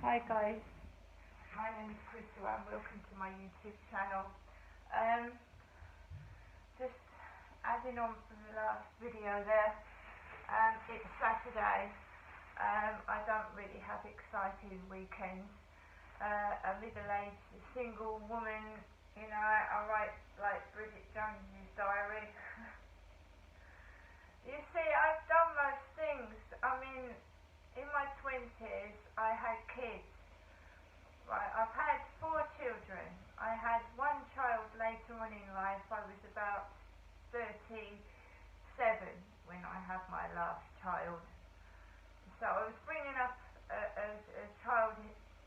Hi guys, my name is Crystal and welcome to my YouTube channel. Just adding on from the last video there, it's Saturday. I don't really have exciting weekends. A middle-aged single woman, you know, I write like Bridget Jones's diary. You see, I've done most things. I mean, in my 20s, I had kids. Right, I've had 4 children. I had one child later on in life. I was about 37 when I had my last child. So I was bringing up a child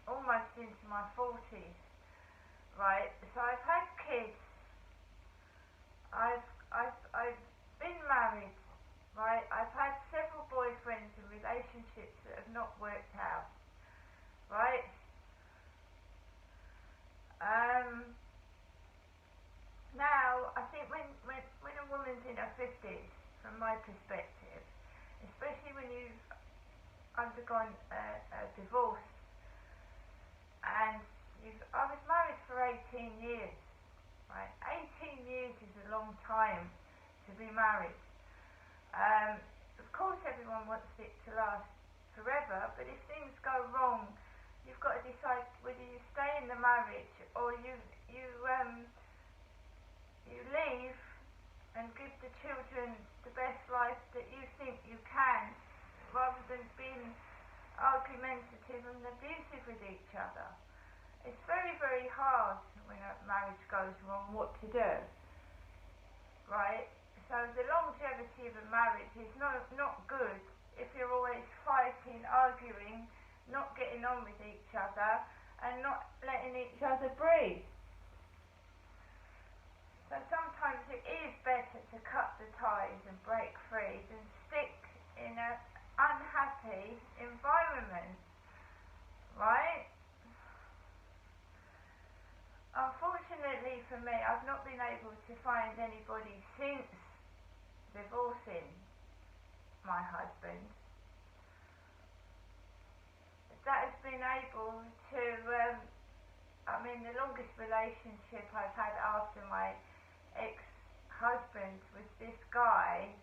almost into my 40s. Right, so I've had kids. I've been married. Right, I've had several boyfriends and relationships that have not worked out. Right. Now, I think when a woman's in her 50s, from my perspective, especially when you've undergone a divorce, and I was married for 18 years. Right, 18 years is a long time to be married. Of course everyone wants it to last forever, but if things go wrong, you've got to decide whether you stay in the marriage or you leave and give the children the best life that you think you can, rather than being argumentative and abusive with each other. It's very, very hard when a marriage goes wrong what to do. Right? So the longevity of a marriage is not good if you're always fighting, arguing, not getting on with each other, and not letting each other breathe. So sometimes it is better to cut the ties and break free than stick in an unhappy environment. Right? Unfortunately for me, I've not been able to find anybody since divorcing my husband that has been able to, the longest relationship I've had after my ex-husband was this guy.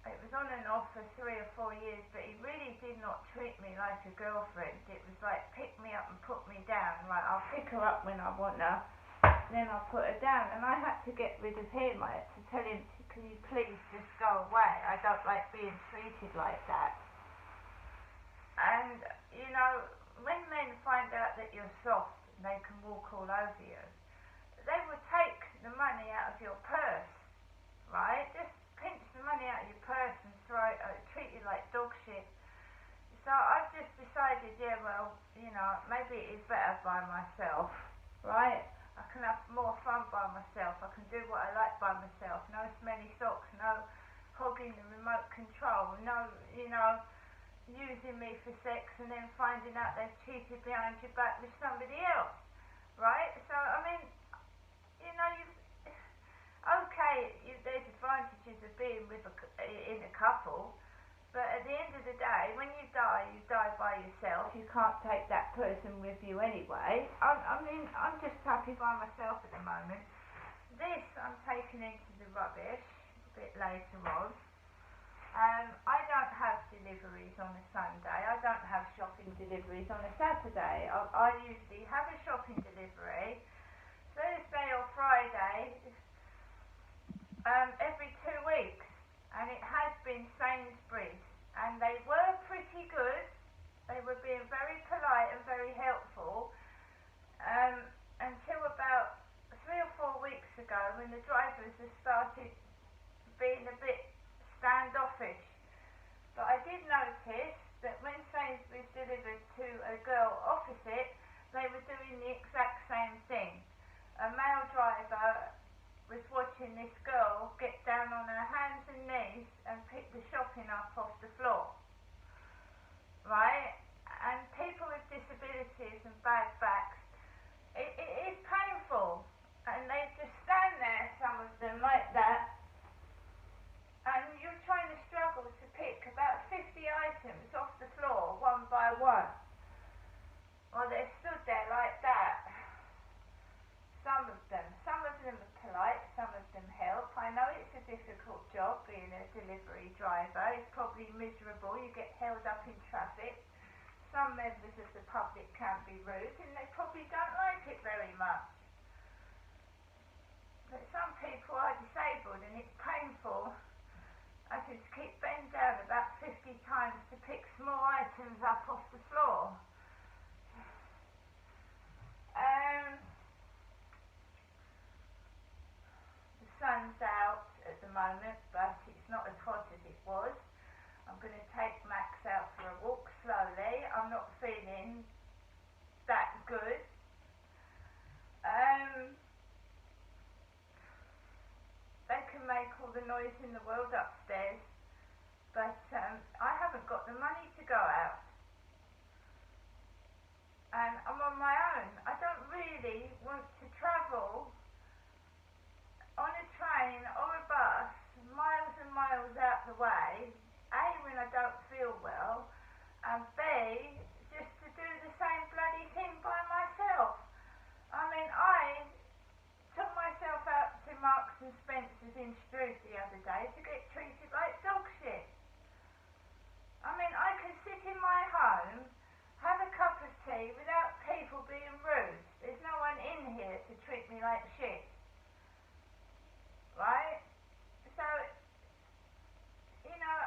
It was on and off for 3 or 4 years, but he really did not treat me like a girlfriend. It was like pick me up and put me down. Right, I'll pick her up when I want her, then I'll put her down. And I had to get rid of him. I had to tell him, can you please just go away? I don't like being treated like that. And, you know, when men find out that you're soft and they can walk all over you, they will take the money out of your purse, right? Just pinch the money out of your purse and treat you like dog shit. So I've just decided, yeah, well, you know, maybe it is better by myself, right? I can have more fun by myself. I can do what I like by myself. No smelly socks, no hogging the remote control, no, you know, using me for sex and then finding out they've cheated behind your back with somebody else, right? So, I mean, you know, there's advantages of being in a couple, but at the end of the day, when you die by yourself. You can't take that person with you anyway. I'm just happy by myself at the moment. This I'm taking into the rubbish a bit later on. I don't have deliveries on a Sunday. I don't have shopping deliveries on a Saturday. I usually have a shopping delivery Thursday or Friday every 2 weeks, and it has been Sainsbury's, and they were pretty good. They were being very polite and very helpful until about 3 or 4 weeks ago, when the drivers have started being a bit standoffish. But I did notice that when Sainsbury's delivered to a girl opposite, they were doing the exact same thing. A male driver was watching this girl get down on her hands and knees and pick the shopping up off the floor. Right? And people with disabilities and bad backs, it is painful. And they just stand there, some of them, like that, and you're trying to struggle to pick about 50 items off the floor one by one. some members of the public can be rude and they probably don't like it very much. But some people are disabled and it's painful. I just keep bending down about 50 times to pick small items up off the floor. The sun's out at the moment, but it's not as hot as it was. I'm going to take Max out for a walk slowly. I'm not feeling that good. They can make all the noise in the world upstairs, but I haven't got the money to go out. And I'm on my own. I don't really want to travel on a train or a bus miles and miles out the way, A, when I don't feel well, and B, just to do the same bloody thing by myself. I mean, I took myself out to Marks and Spencer's in Strood the other day to get treated like dog shit. I mean, I could sit in my home, have a cup of tea without people being rude. There's no one in here to treat me like shit. Right? So, you know,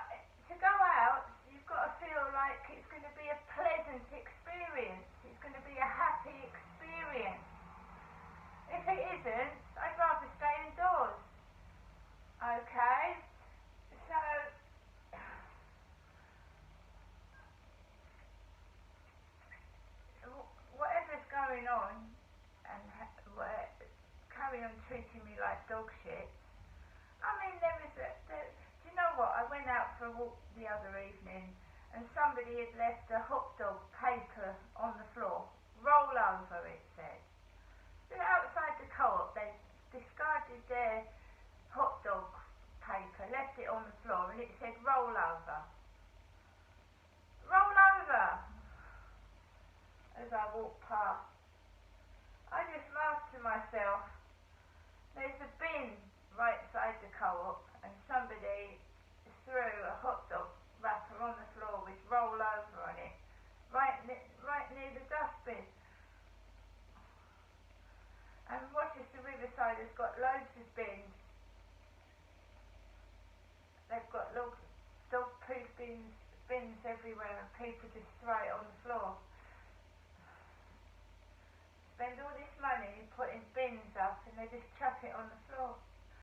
to go out, you've got to feel like it's going to be a pleasant experience. It's going to be a happy experience. If it isn't, I'd rather stay indoors. Okay? So, whatever's going on, and carry on treating me like dog shit. I mean, do you know what? I went out for a walk the other evening, and somebody had left a hot dog paper on the floor. Roll over, it said. They're outside the co-op. They discarded their hot dog paper, left it on the floor, and it said roll over. Roll over! As I walked past. I just laughed to myself. There's a bin right side the co-op, and somebody threw a hot dog wrapper on the floor with roll over on it, right near the dustbin. And Rochester Riverside has got loads of bins. They've got dog-proof bins everywhere, and people just throw it on the floor. Spend all this money putting bins up, and they just chuck it on the